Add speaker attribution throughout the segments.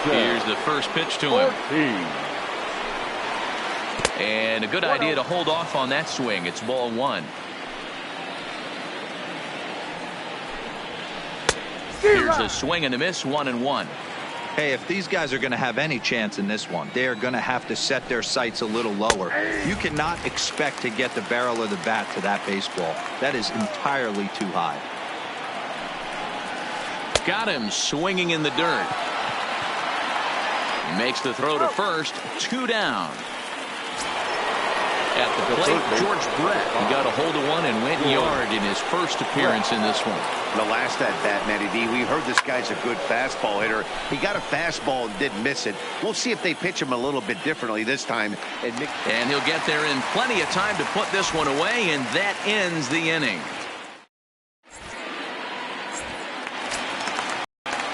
Speaker 1: Here's the first pitch to him. And a good idea to hold off on that swing. It's ball one. Here's a swing and a miss, 1-1.
Speaker 2: Hey, if these guys are going to have any chance in this one, they are going to have to set their sights a little lower. You cannot expect to get the barrel of the bat to that baseball. That is entirely too high.
Speaker 1: Got him swinging in the dirt. Makes the throw to first. 2 down. At the plate, George Brett. He got a hold of one and went yard in his first appearance in this one.
Speaker 3: The last at bat, Matty D, we heard this guy's a good fastball hitter. He got a fastball and didn't miss it. We'll see if they pitch him a little bit differently this time.
Speaker 1: And he'll get there in plenty of time to put this one away, and that ends the inning.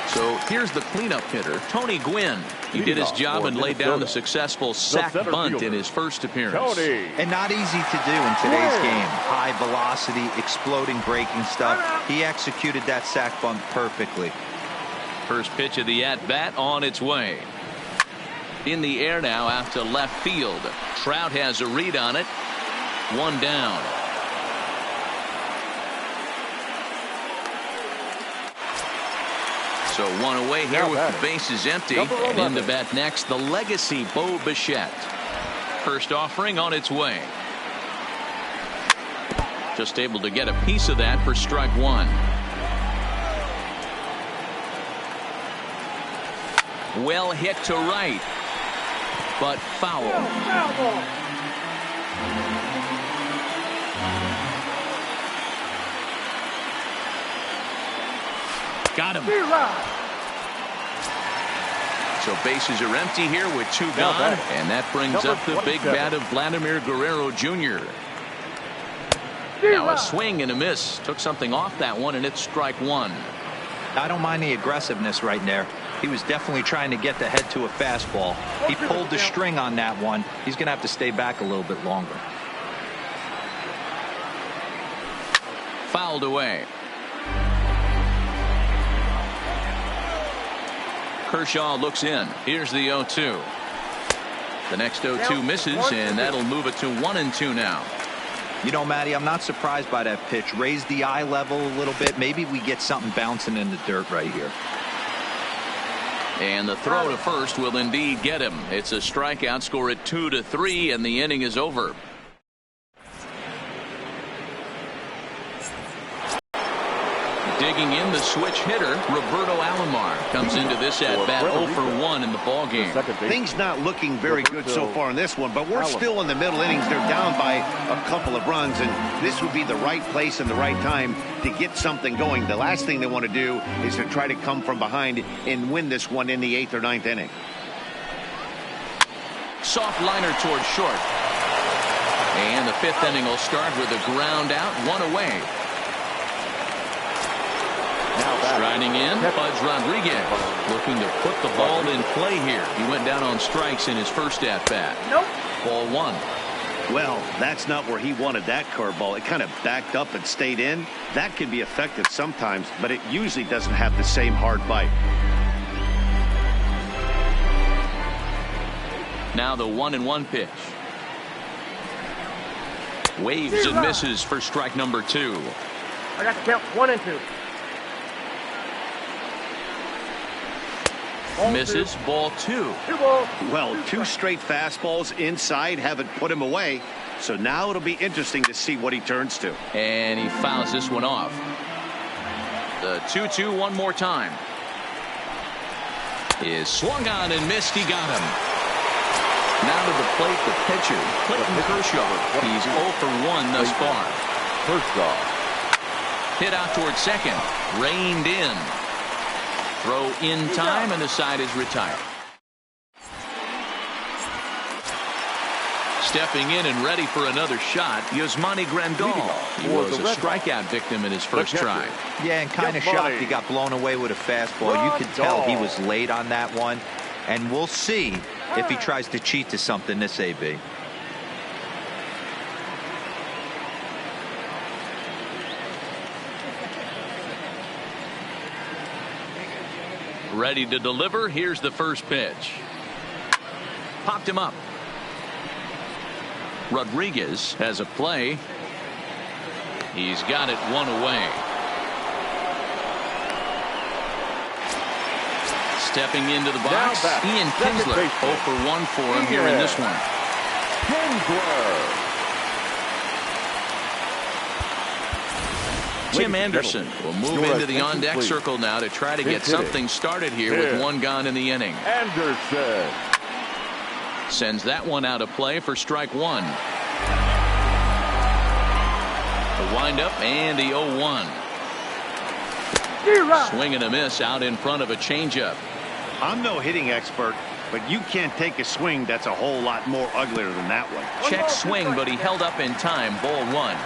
Speaker 1: So here's the cleanup hitter, Tony Gwynn. He did his job and laid down the successful sac bunt in his first appearance.
Speaker 2: And not easy to do in today's game. High velocity, exploding breaking stuff. He executed that sac bunt perfectly.
Speaker 1: First pitch of the at-bat on its way. In the air now out to left field. Trout has a read on it. 1 down. So 1 away here with the bases empty. And in the bat next, the legacy Bo Bichette. First offering on its way. Just able to get a piece of that for strike 1. Well hit to right, but foul. Got him. So bases are empty here with 2 gone, and that brings up the big bat of Vladimir Guerrero Jr. Now a swing and a miss. Took something off that one, and it's strike 1.
Speaker 2: I don't mind the aggressiveness right there. He was definitely trying to get the head to a fastball. He pulled the string on that one. He's going to have to stay back a little bit longer.
Speaker 1: Fouled away. Kershaw looks in. Here's the 0-2. The next 0-2 misses, and that'll move it to 1-2 now.
Speaker 2: You know, Matty, I'm not surprised by that pitch. Raise the eye level a little bit. Maybe we get something bouncing in the dirt right here.
Speaker 1: And the throw to first will indeed get him. It's a strikeout, score at 2-3, and the inning is over. Digging in, the switch hitter, Roberto Alomar, comes into this at-bat 0 for 1 in the ballgame.
Speaker 3: Things not looking very good so far in this one, but we're still in the middle innings. They're down by a couple of runs, and this would be the right place and the right time to get something going. The last thing they want to do is to try to come from behind and win this one in the 8th or 9th inning.
Speaker 1: Soft liner towards short. And the 5th inning will start with a ground out, 1 away. Striding in, Pudge Rodriguez looking to put the ball in play here. He went down on strikes in his first at-bat. Ball 1.
Speaker 3: Well, that's not where he wanted that curveball. It kind of backed up and stayed in. That can be effective sometimes, but it usually doesn't have the same hard bite.
Speaker 1: Now the 1-1 pitch. Waves and misses for strike number 2.
Speaker 4: I got to count 1 and 2.
Speaker 1: Misses, ball 2.
Speaker 3: Well, 2 straight fastballs inside haven't put him away. So now it'll be interesting to see what he turns to.
Speaker 1: And he fouls this one off. The 2-2 one more time. Is swung on and missed. He got him. Now to the plate, the pitcher, Clayton Kershaw. He's 0 for 1 thus far. Hit out towards second. Reined in. Throw in time, and the side is retired. Stepping in and ready for another shot, Yasmani Grandal. He was a strikeout victim in his first try.
Speaker 2: Yeah, and kind of shocked he got blown away with a fastball. You could tell he was late on that one. And we'll see if he tries to cheat to something this AB.
Speaker 1: Ready to deliver. Here's the first pitch. Popped him up. Rodriguez has a play. He's got it one away. Stepping into the box, Ian Kinsler. 0 for 1 for him here in this one. Tim Anderson will move into the on-deck circle now to try to get something started here with one gone in the inning.
Speaker 5: Anderson
Speaker 1: sends that one out of play for strike one. The windup and the 0-1. Swing and a miss out in front of a changeup.
Speaker 3: I'm no hitting expert, but you can't take a swing that's a whole lot more uglier than that one.
Speaker 1: Check swing, but he held up in time. Ball one.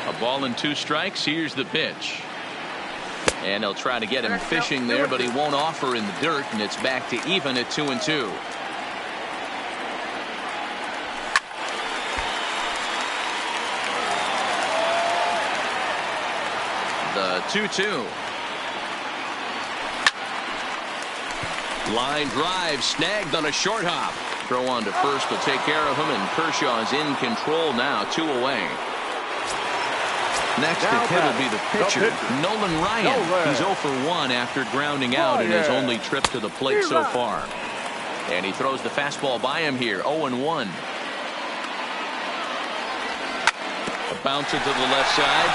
Speaker 1: A ball and 2 strikes. Here's the pitch. And they'll try to get him fishing there, but he won't offer in the dirt, and it's back to even at 2-2. The 2-2. Line drive snagged on a short hop. Throw on to first will take care of him, and Kershaw's in control now. 2 away. Next to hit will be the pitcher, Nolan Ryan. He's 0 for 1 after grounding out in his only trip to the plate so far. And he throws the fastball by him here. 0-1. A bouncer to the left side.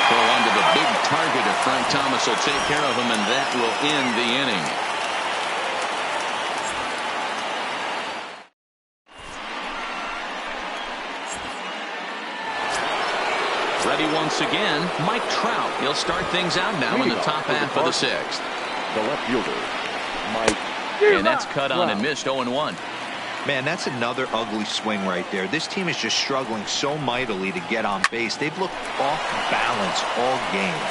Speaker 1: Throw onto the big target if Frank Thomas will take care of him, and that will end the inning. Ready once again, Mike Trout. He'll start things out now in the top half of the 6th.
Speaker 5: The left fielder, Mike.
Speaker 1: And that's cut on and missed. 0-1.
Speaker 2: Man, that's another ugly swing right there. This team is just struggling so mightily to get on base. They've looked off balance all game.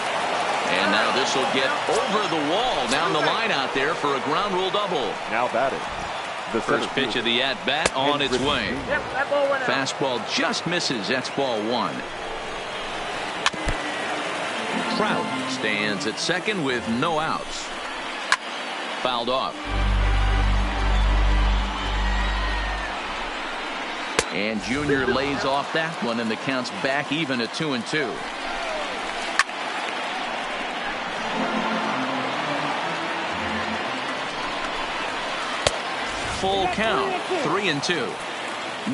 Speaker 1: And now this will get over the wall down the line out there for a ground rule double.
Speaker 5: Now batting. The
Speaker 1: first pitch of the at-bat on its way. Fastball just misses. That's ball 1. Trout stands at second with no outs. Fouled off. And Junior lays off that one, and the count's back even at 2-2. Full count, 3-2.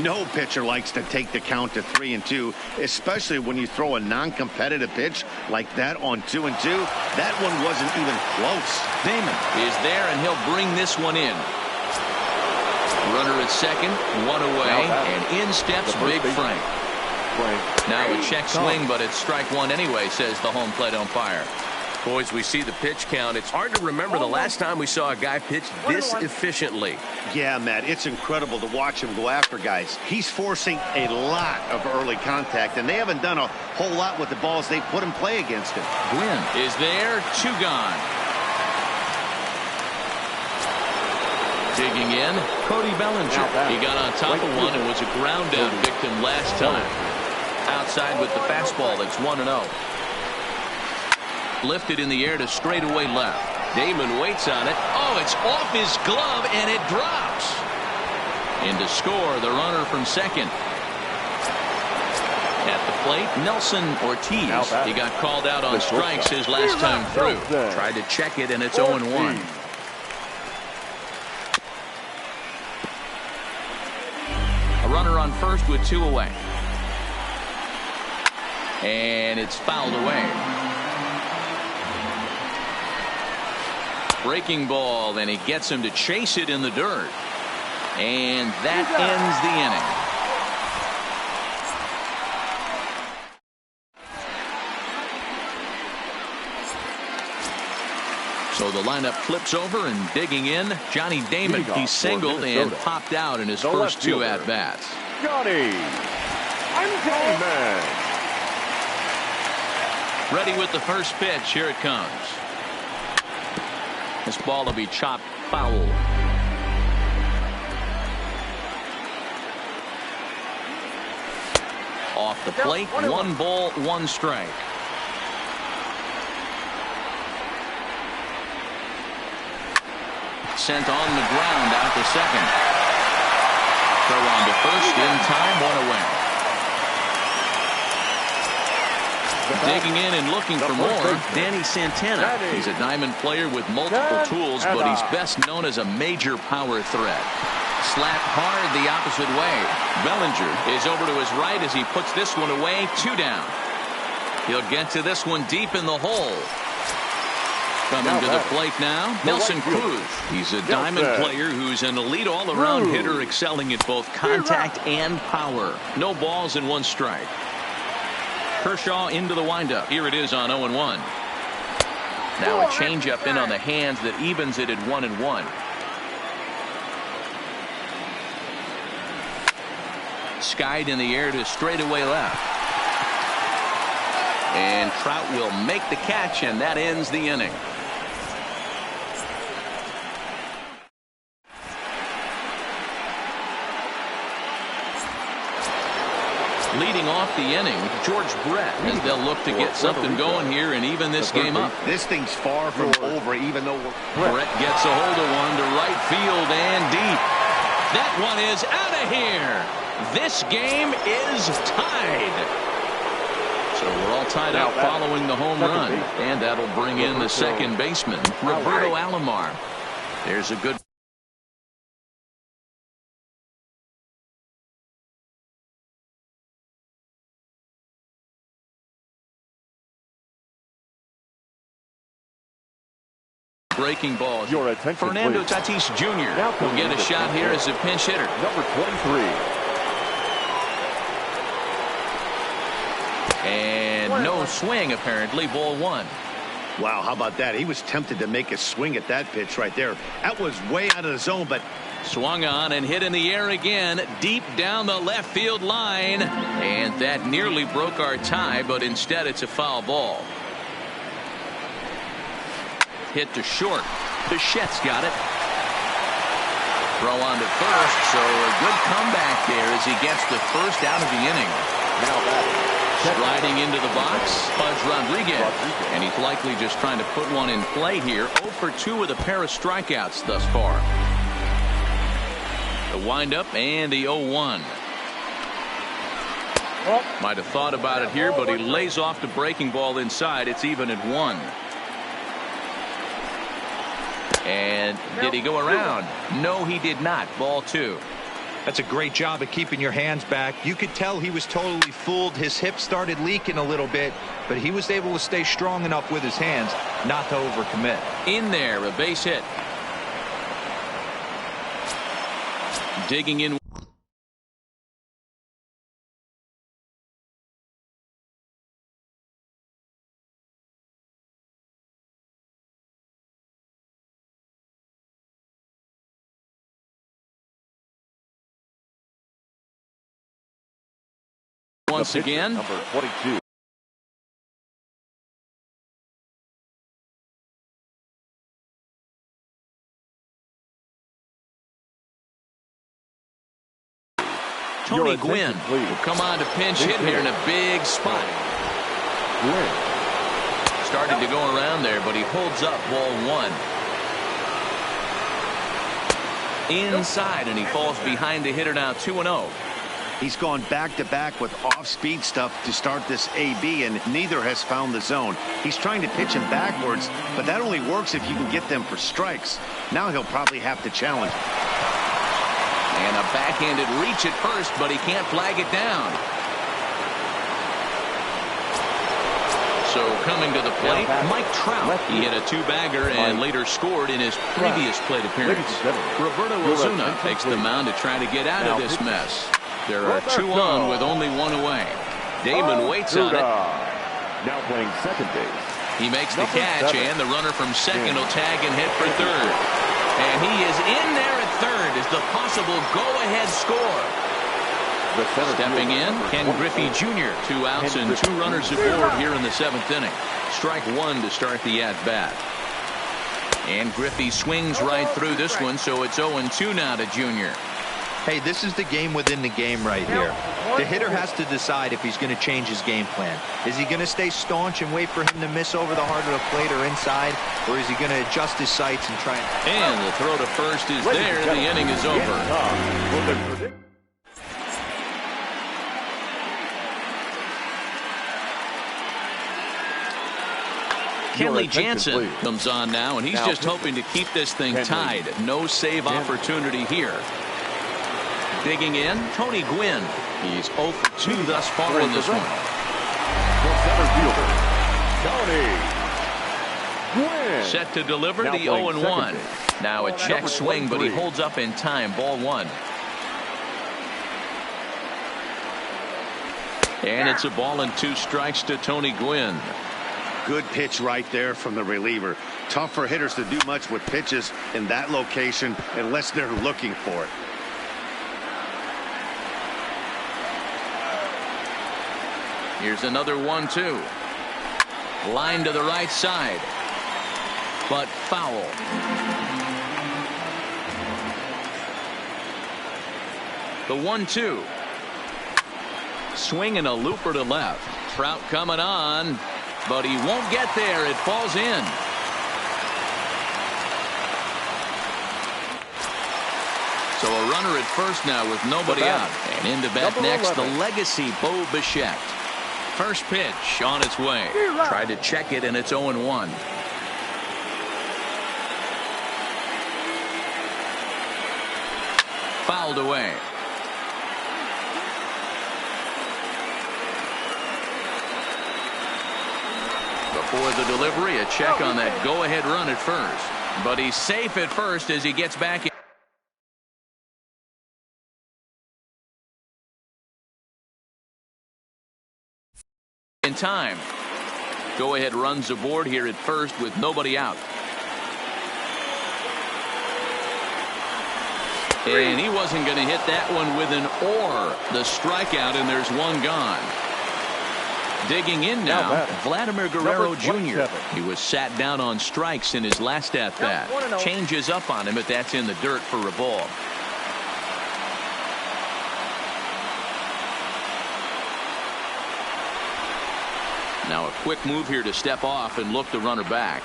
Speaker 3: No pitcher likes to take the count to 3-2, especially when you throw a non-competitive pitch like that on 2-2. That one wasn't even close.
Speaker 1: Damon is there, and he'll bring this one in. Runner at second, 1 away, and in steps Big Frank. Now a check swing, but it's strike 1 anyway, says the home plate umpire.
Speaker 6: Boys, we see the pitch count. It's hard to remember the last time we saw a guy pitch this efficiently.
Speaker 3: Yeah, Matt, it's incredible to watch him go after guys. He's forcing a lot of early contact, and they haven't done a whole lot with the balls they put in play against him.
Speaker 1: Gwynn is there, 2 gone. Digging in, Cody Bellinger. He got on top of one and was a ground out victim last time. Outside with the fastball, that's 1-0. Lifted in the air to straightaway left. Damon waits on it. Oh, it's off his glove, and it drops. In to score, the runner from second. At the plate, Nelson Ortiz. He got called out on strikes his last time through. Tried to check it, and it's 0-1. A runner on first with 2 away. And it's fouled away. Breaking ball, and he gets him to chase it in the dirt. And that ends the inning. So the lineup flips over, and digging in, Johnny Damon. He singled and popped out in his first 2 at-bats.
Speaker 5: Johnny Damon.
Speaker 1: Ready with the first pitch. Here it comes. This ball will be chopped foul. Off the plate, 1 ball, 1 strike. Sent on the ground out to second. Throw on to first in time, 1 away. Digging in and looking for more, Danny Santana. He's a diamond player with multiple tools, but he's best known as a major power threat. Slapped hard the opposite way. Bellinger is over to his right as he puts this one away. 2 down. He'll get to this one deep in the hole. Coming to the plate now, Nelson Cruz. He's a diamond player who's an elite all-around hitter, excelling at both contact and power. No balls and 1 strike. Kershaw into the windup. Here it is on 0-1. Now a changeup in on the hands that evens it at 1-1. Skied in the air to straightaway left. And Trout will make the catch, and that ends the inning. Leading off the inning, George Brett, as they'll look to get something going here and even this game up.
Speaker 3: This thing's far from over, even though
Speaker 1: Brett gets a hold of one to right field and deep. That one is out of here. This game is tied. So we're all tied up following the home run, and that'll bring in the second baseman, Roberto Alomar. There's a good breaking ball.
Speaker 5: Your attention,
Speaker 1: Fernando
Speaker 5: please.
Speaker 1: Tatis Jr. will get a shot here as a pinch hitter.
Speaker 5: Number 23.
Speaker 1: And no swing, apparently. Ball 1.
Speaker 3: wow, how about that? He was tempted to make a swing at that pitch right there. That was way out of the zone, but
Speaker 1: Swung on and hit in the air again, deep down the left field line. And that nearly broke our tie, but instead it's a foul ball. Hit to short. Bichette's got it. Throw on to first, so a good comeback there as he gets the first out of the inning.
Speaker 5: Now batting.
Speaker 1: Striding into the box, Pudge Rodriguez. And he's likely just trying to put one in play here. 0 for 2 with a pair of strikeouts thus far. The windup and the 0-1. Might have thought about it here, but he lays off the breaking ball inside. It's even at 1. And did he go around? No, he did not. Ball 2.
Speaker 2: That's a great job of keeping your hands back. You could tell he was totally fooled. His hip started leaking a little bit, but he was able to stay strong enough with his hands not to overcommit.
Speaker 1: In there, a base hit. Digging in. Once again.
Speaker 5: Number 22.
Speaker 1: Tony Gwynn will come on to pinch hit here in a big spot. Started to go around there, but he holds up ball 1. Inside, and he falls behind the hitter now 2-0.
Speaker 3: he's gone back-to-back with off-speed stuff to start this AB, and neither has found the zone. He's trying to pitch him backwards, but that only works if you can get them for strikes. Now he'll probably have to challenge.
Speaker 1: And a backhanded reach at first, but he can't flag it down. So coming to the plate, Mike Trout. He hit a 2-bagger and later scored in his previous plate appearance. Roberto Osuna takes the mound to try to get out of this mess. There are 2 on with only 1 away. Damon waits on it.
Speaker 5: Now playing second base.
Speaker 1: He makes the catch, and the runner from second will tag and hit for third. And he is in there at third as the possible go-ahead score. Stepping in, Ken Griffey Jr. 2 outs and 2 runners aboard here in the 7th inning. Strike 1 to start the at-bat. And Griffey swings right through this one, so it's 0-2 now to Jr.
Speaker 2: Hey, this is the game within the game right here. The hitter has to decide if he's going to change his game plan. Is he going to stay staunch and wait for him to miss over the heart of the plate or inside, or is he going to adjust his sights and try
Speaker 1: And the throw to first is there. The inning is over. Kenley Jansen comes on now, and he's just hoping to keep this thing tied. No save opportunity here. Digging in, Tony Gwynn. He's 0 for 2 thus far in this one.
Speaker 5: The center fielder, Tony Gwynn.
Speaker 1: Set to deliver the 0-1. Now a check swing, but he holds up in time. Ball 1. And it's a ball and 2 strikes to Tony Gwynn.
Speaker 3: Good pitch right there from the reliever. Tough for hitters to do much with pitches in that location unless they're looking for it.
Speaker 1: Here's another 1-2. Line to the right side, but foul. The 1-2. Swinging a looper to left. Trout coming on, but he won't get there. It falls in. So a runner at first now with nobody out. And in to bat next, the legacy Bo Bichette. First pitch on its way. Tried to check it, and it's 0-1. Fouled away. Before the delivery, a check on that go-ahead run at first. But he's safe at first as he gets back in time. Go-ahead runs aboard here at first with nobody out. And he wasn't going to hit that one with an or. The strikeout, and there's one gone. Digging in now, Vladimir Guerrero Jr. He was sat down on strikes in his last at-bat. Changes up on him, but that's in the dirt for a ball. Now a quick move here to step off and look the runner back.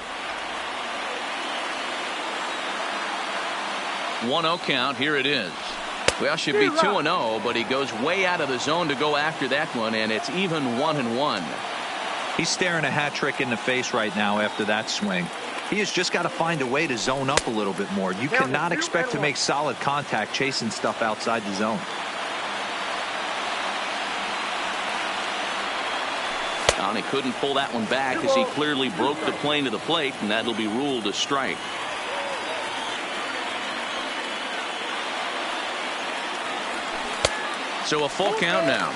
Speaker 1: 1-0 count. Here it is. Well, should be 2-0, but he goes way out of the zone to go after that one, and it's even 1-1.
Speaker 2: He's staring a hat trick in the face right now after that swing. He has just got to find a way to zone up a little bit more. You cannot expect to make solid contact chasing stuff outside the zone.
Speaker 1: And he couldn't pull that one back as he clearly broke the plane to the plate, and that'll be ruled a strike. So a full count now.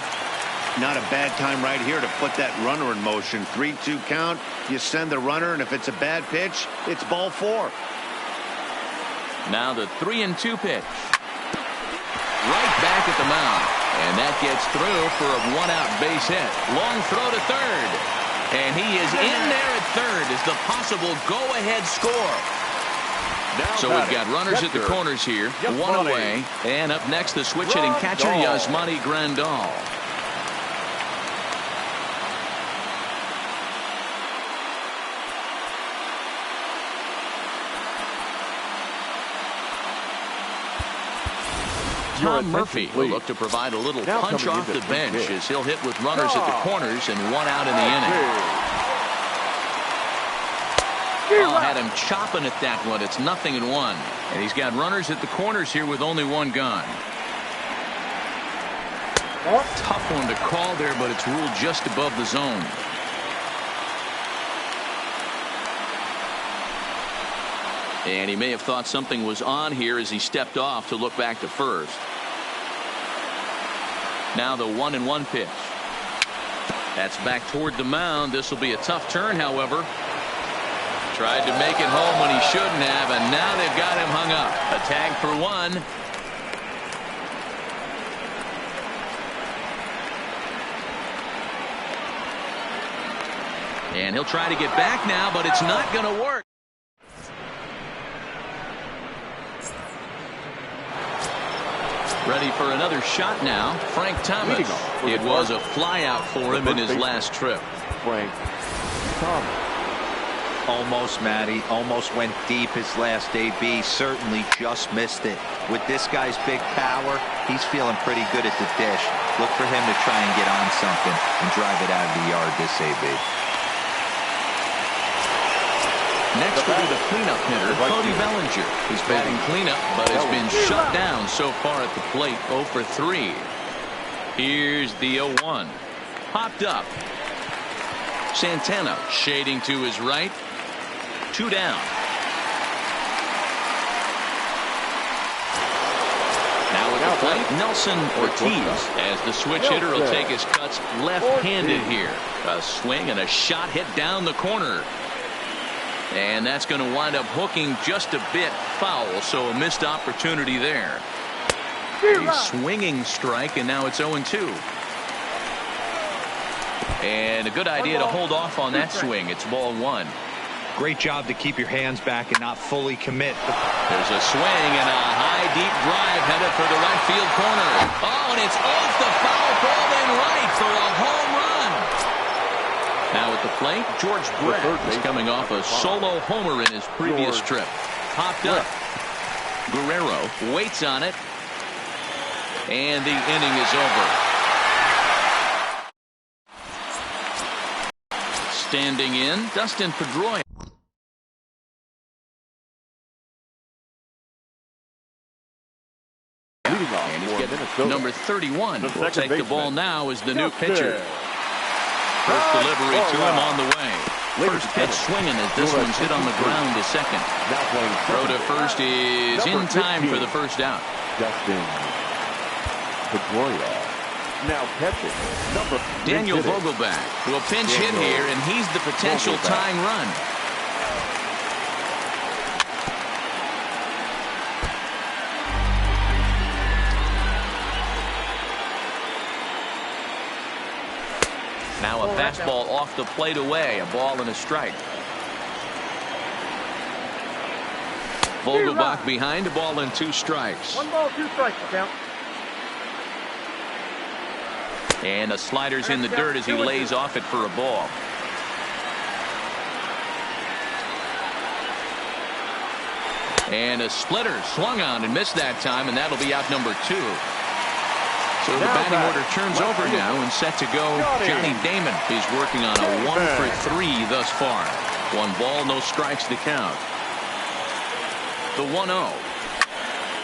Speaker 3: Not a bad time right here to put that runner in motion. 3-2 count. You send the runner, and if it's a bad pitch, it's ball 4.
Speaker 1: Now the 3-2 pitch. Right back at the mound. And that gets through for a 1-out base hit. Long throw to third. And he is in there at third as the possible go-ahead score. So we've got runners at the corners here. One away. And up next, the switch-hitting catcher, Yasmani Grandal. Tom Murphy will look to provide a little punch off the bench as he'll hit with runners at the corners and 1 out in the inning. Had him chopping at that one. It's 0-1. And he's got runners at the corners here with only 1 gone. Tough one to call there, but it's ruled just above the zone. And he may have thought something was on here as he stepped off to look back to first. Now the 1-1 pitch. That's back toward the mound. This will be a tough turn, however. Tried to make it home when he shouldn't have, and now they've got him hung up. A tag for 1. And he'll try to get back now, but it's not going to work. Ready for another shot now. Frank Thomas. It was a flyout for him in his last trip.
Speaker 5: Frank Thomas.
Speaker 2: Almost, Matty. Almost went deep his last AB. Certainly just missed it. With this guy's big power, he's feeling pretty good at the dish. Look for him to try and get on something and drive it out of the yard this AB.
Speaker 1: Next will be the cleanup hitter, Cody Bellinger. He's batting cleanup, but has been shut down so far at the plate, 0 for 3. Here's the 0-1. Popped up. Santana shading to his right. 2 down. Now at the plate, Nelson Ortiz, as the switch hitter will take his cuts left-handed here. A swing and a shot hit down the corner. And that's going to wind up hooking just a bit foul, so a missed opportunity there. A swinging strike, and now it's 0-2. And a good idea to hold off on that swing. It's ball 1.
Speaker 2: Great job to keep your hands back and not fully commit.
Speaker 1: There's a swing and a high, deep drive headed for the right field corner. Oh, and it's off the foul pole and right for a home run. Now at the plate, George Brett is coming off a solo homer in his previous trip. Popped up. Guerrero waits on it. And the inning is over. Standing in, Dustin Pedroia. And he's getting number 31. Will take the ball now as the new pitcher. First delivery to him on the way. First pitch swinging as this one's hit on the ground to second. Throw to first is in time for the first out.
Speaker 5: Dustin Pedroia. Now catching number
Speaker 1: Daniel Vogelbach will pinch hit here, and he's the potential tying run. Now a fastball off the plate away, a ball and a strike. Vogelbach behind, a ball and 2 strikes.
Speaker 4: 1 ball, 2 strikes, count.
Speaker 1: And a slider's in the dirt as he lays off it for a ball. And a splitter swung on and missed that time, and that'll be out number 2. So the batting order turns over now and set to go. Johnny Damon is working on a 1 for 3 thus far. 1 ball, no strikes to count. The 1-0.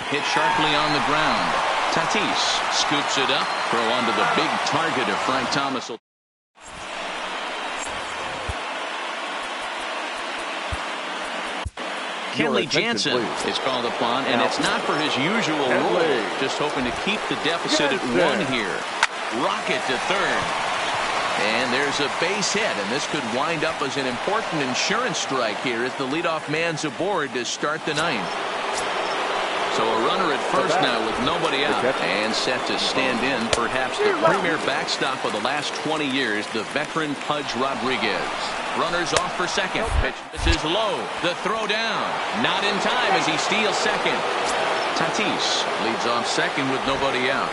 Speaker 1: Hit sharply on the ground. Tatis scoops it up. Throw onto the big target of Frank Thomas. Kenley Jansen is called upon, and it's not for his usual role. Just hoping to keep the deficit at 1 here. Rocket to third. And there's a base hit, and this could wind up as an important insurance strike here as the leadoff man's aboard to start the 9th. So a runner at first now with nobody out and set to stand in perhaps the premier backstop of the last 20 years, the veteran Pudge Rodriguez. Runners off for second. Pitch misses low. The throw down. Not in time as he steals second. Tatis leads off second with nobody out.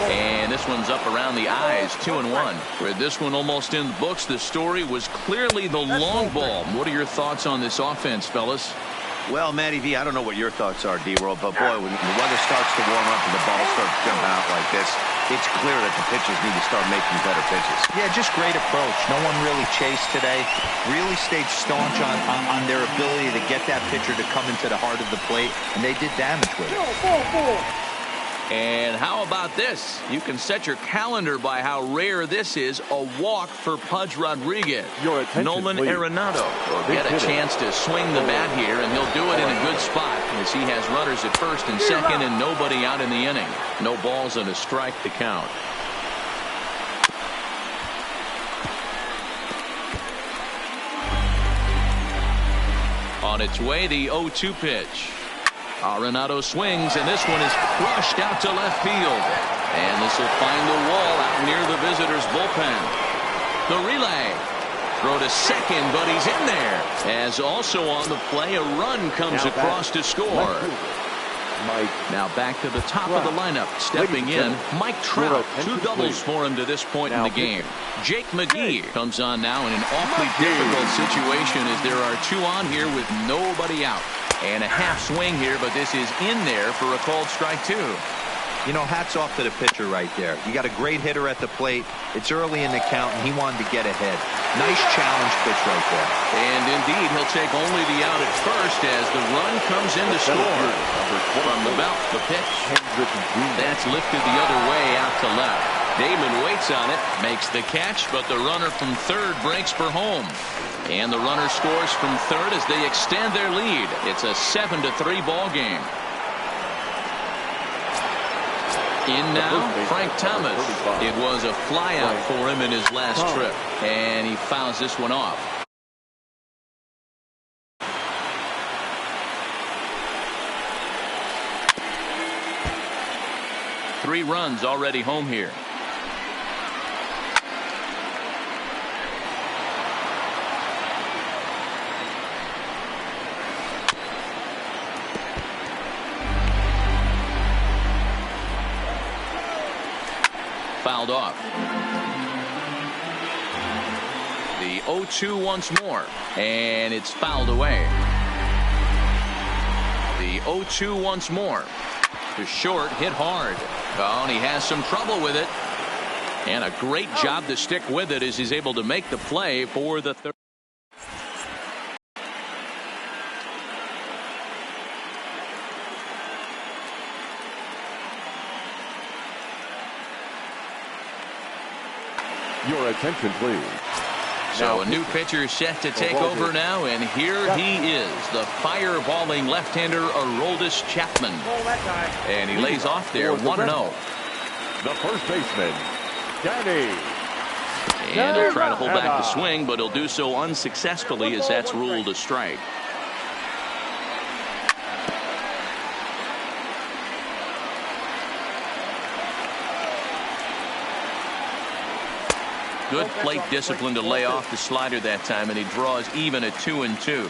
Speaker 1: And this one's up around the eyes, 2-1. With this one almost in the books, the story was clearly the long ball. What are your thoughts on this offense, fellas?
Speaker 3: Well, Matty V, I don't know what your thoughts are, D-Roll, but boy, when the weather starts to warm up and the ball starts jumping out like this, it's clear that the pitchers need to start making better pitches.
Speaker 2: Yeah, just great approach. No one really chased today. Really stayed staunch on their ability to get that pitcher to come into the heart of the plate, and they did damage with it.
Speaker 1: And how about this? You can set your calendar by how rare this is. A walk for Pudge Rodriguez. Nolan Arenado will get a chance to swing the bat here, and he'll do it in a good spot as he has runners at first and second and nobody out in the inning. No balls and a strike to count. On its way, the 0-2 pitch. Arenado swings, and this one is crushed out to left field. And this will find the wall out near the visitors' bullpen. The relay. Throw to second, but he's in there. As also on the play, a run comes across to score.
Speaker 5: Mike.
Speaker 1: Now back to the top of the lineup. Stepping in, Mike Trout. 2 doubles for him to this point in the game. Jake McGee comes on now in an awfully difficult situation as there are 2 on here with nobody out. And a half swing here, but this is in there for a called strike 2.
Speaker 2: You know, hats off to the pitcher right there. You got a great hitter at the plate. It's early in the count, and he wanted to get ahead. Nice challenge pitch right there.
Speaker 1: And indeed, he'll take only the out at first as the run comes in to score. From the belt, the pitch. That's lifted the other way out to left. Damon waits on it, makes the catch, but the runner from third breaks for home. And the runner scores from third as they extend their lead. It's a 7-3 ball game. In now, Frank Thomas. It was a flyout for him in his last trip, and he fouls this one off. Three runs already home here. Fouled off. The 0-2 once more, and it's fouled away. The 0-2 once more. To short, hit hard. Oh, and he has some trouble with it. And a great job to stick with it as he's able to make the play for the third.
Speaker 5: Your attention, please.
Speaker 1: So a new pitcher set to take over now, and here he is, the fireballing left-hander Aroldis Chapman. And he lays off there 1-0.
Speaker 5: The first baseman, Danny.
Speaker 1: And he'll try to hold back the swing, but he'll do so unsuccessfully as that's ruled a strike. Good plate discipline to lay off the slider that time, and he draws even at 2-2.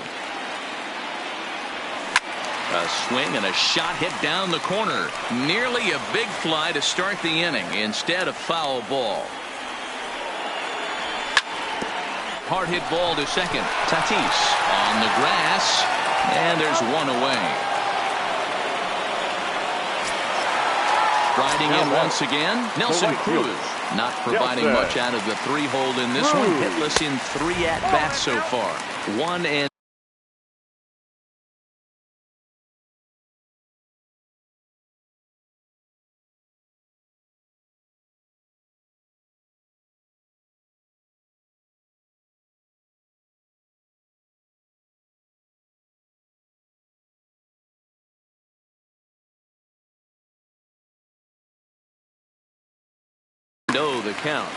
Speaker 1: A swing and a shot hit down the corner. Nearly a big fly to start the inning. Instead, a foul ball. Hard hit ball to second. Tatis on the grass, and there's one away. Riding in once again, Nelson Cruz. Not providing much out of the 3-hole in this one. Hitless in 3 at-bats so far. 1 and the count.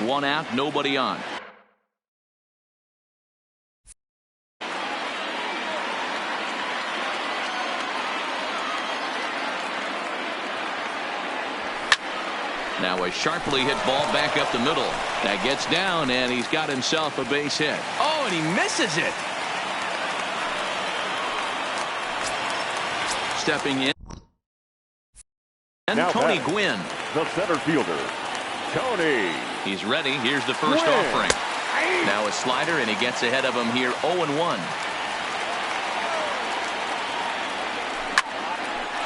Speaker 1: 1 out, nobody on. Now a sharply hit ball back up the middle. That gets down, and he's got himself a base hit.
Speaker 6: Oh, and he misses it.
Speaker 1: Stepping in. And
Speaker 5: Now
Speaker 1: Tony
Speaker 5: back,
Speaker 1: Gwynn.
Speaker 5: the center fielder, Tony.
Speaker 1: He's ready. Here's the first
Speaker 5: Gwynn.
Speaker 1: offering. Now a slider, and he gets ahead of him here 0-1.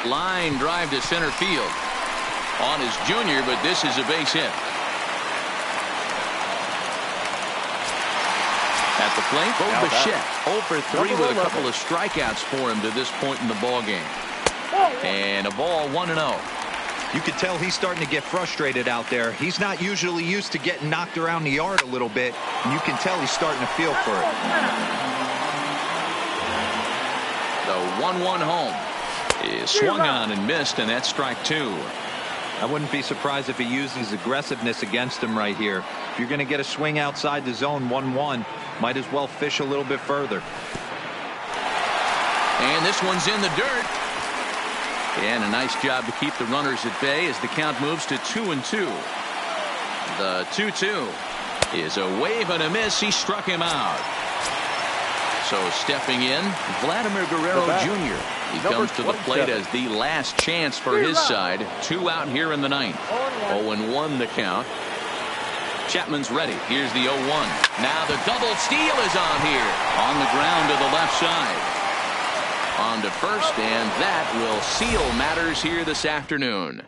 Speaker 1: Line drive to center field. On his junior, but this is a base hit. At the plate, Bo Bichette, 0 for 3 with a couple of strikeouts for him to this point in the ball game. And a ball 1-0.
Speaker 2: You can tell he's starting to get frustrated out there. He's not usually used to getting knocked around the yard a little bit. And you can tell he's starting to feel for it.
Speaker 1: The 1-1 home is swung on and missed, and that's strike 2.
Speaker 2: I wouldn't be surprised if he uses aggressiveness against him right here. If you're going to get a swing outside the zone 1-1, might as well fish a little bit further.
Speaker 1: And this one's in the dirt. And a nice job to keep the runners at bay as the count moves to 2-2. The 2-2 is a wave and a miss. He struck him out. So stepping in, Vladimir Guerrero Jr. He comes to the plate as the last chance for his side. 2 out here in the 9th. 0-1 the count. Chapman's ready. Here's the 0-1. Now the double steal is on here. On the ground to the left side. On to first, and that will seal matters here this afternoon.